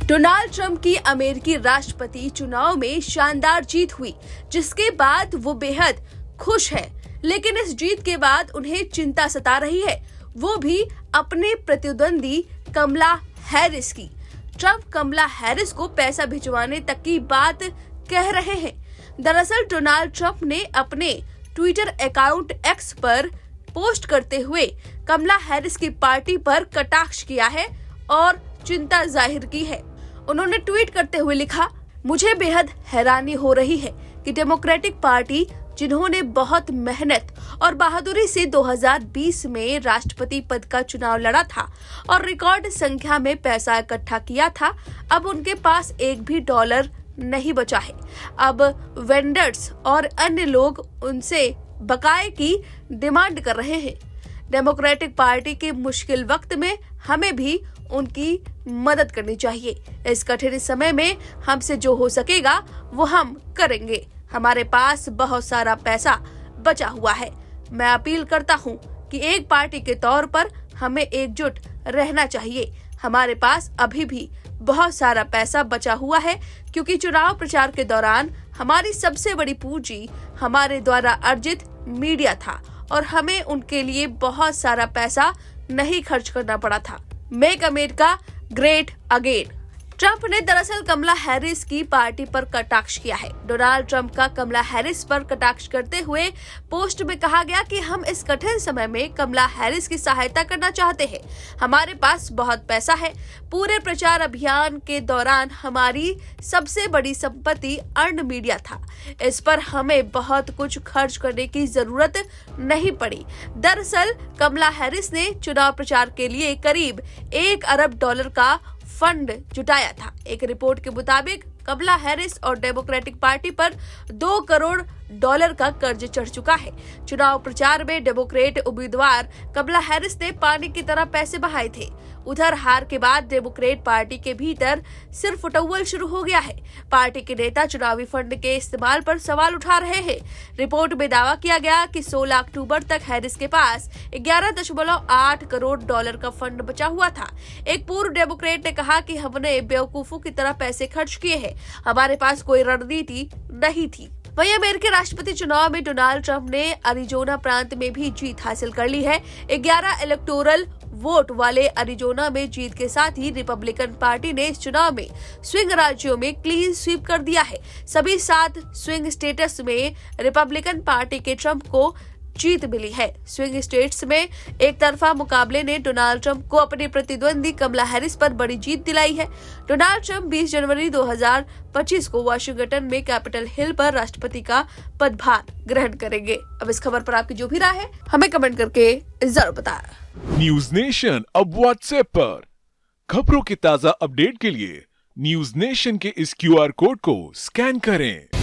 Donald Trump की अमेरिकी राष्ट्रपति चुनाव में शानदार जीत हुई, जिसके बाद वो बेहद खुश हैं। लेकिन इस जीत के बाद उन्हें चिंता सता रही है, वो भी अपने प्रतिद्वंदी कमला हैरिस की। ट्रंप कमला हैरिस को पैसा भिजवाने तक की बात कह रहे हैं। दरअसल डोनाल्ड ट्रंप ने अपने ट्विटर अकाउंट एक्स पर पोस्ट करते हुए कमला हैरिस की पार्टी पर कटाक्ष किया है और चिंता जाहिर की है। उन्होंने ट्वीट करते हुए लिखा, मुझे बेहद हैरानी हो रही है कि डेमोक्रेटिक पार्टी, जिन्होंने बहुत मेहनत और बहादुरी से 2020 में राष्ट्रपति पद का चुनाव लड़ा था और रिकॉर्ड संख्या में पैसा इकट्ठा किया था, अब उनके पास एक भी डॉलर नहीं बचा है। अब वेंडर्स और अन्य लोग उनसे बकाये की डिमांड कर रहे हैं। डेमोक्रेटिक पार्टी के मुश्किल वक्त में हमें भी उनकी मदद करनी चाहिए। इस कठिन समय में हमसे जो हो सकेगा वो हम करेंगे। हमारे पास बहुत सारा पैसा बचा हुआ है। मैं अपील करता हूं कि एक पार्टी के तौर पर हमें एकजुट रहना चाहिए। हमारे पास अभी भी बहुत सारा पैसा बचा हुआ है, क्योंकि चुनाव प्रचार के दौरान हमारी सबसे बड़ी पूंजी हमारे द्वारा अर्जित मीडिया था और हमें उनके लिए बहुत सारा पैसा नहीं खर्च करना पड़ा था। Make America great again. Trump ने दरअसल कमला हैरिस की पार्टी पर कटाक्ष किया है। डोनाल्ड ट्रंप का कमला हैरिस पर कटाक्ष करते हुए पोस्ट में कहा गया कि हम इस कठिन समय में कमला हैरिस की सहायता करना चाहते हैं। हमारे पास बहुत पैसा है। पूरे प्रचार अभियान के दौरान हमारी सबसे बड़ी संपत्ति अर्न मीडिया था। इस पर हमें बहुत कुछ खर्च करने की जरूरत नहीं पड़ी। दरअसल कमला हैरिस ने चुनाव प्रचार के लिए करीब $1 अरब का फंड जुटाया था। एक रिपोर्ट के मुताबिक कमला हैरिस और डेमोक्रेटिक पार्टी पर $2 करोड़ का कर्ज चढ़ चुका है। चुनाव प्रचार में डेमोक्रेट उम्मीदवार कमला हैरिस ने पानी की तरह पैसे बहाए थे। उधर हार के बाद डेमोक्रेट पार्टी के भीतर सिर फुटौल शुरू हो गया है। पार्टी के नेता चुनावी फंड के इस्तेमाल पर सवाल उठा रहे हैं। रिपोर्ट में दावा किया गया कि 16 अक्टूबर तक हैरिस के पास $11.8 करोड़ का फंड बचा हुआ था। एक पूर्व डेमोक्रेट ने कहा कि हमने बेवकूफों की तरह पैसे खर्च किए हैं, हमारे पास कोई रणनीति नहीं थी। वहीं अमेरिकी राष्ट्रपति चुनाव में डोनाल्ड ट्रंप ने अरिजोना प्रांत में भी जीत हासिल कर ली है। 11 इलेक्टोरल वोट वाले अरिजोना में जीत के साथ ही रिपब्लिकन पार्टी ने इस चुनाव में स्विंग राज्यों में क्लीन स्वीप कर दिया है। सभी 7 स्विंग स्टेट्स में रिपब्लिकन पार्टी के ट्रंप को जीत मिली है। स्विंग स्टेट्स में एक तरफा मुकाबले ने डोनाल्ड ट्रंप को अपने प्रतिद्वंदी कमला हैरिस पर बड़ी जीत दिलाई है। डोनाल्ड ट्रंप 20 जनवरी 2025 को वाशिंगटन में कैपिटल हिल पर राष्ट्रपति का पदभार ग्रहण करेंगे। अब इस खबर पर आपकी जो भी राय है हमें कमेंट करके जरूर बताएं। न्यूज नेशन अब व्हाट्सएप पर खबरों की ताजा अपडेट के लिए न्यूज नेशन के इस QR कोड को स्कैन करें।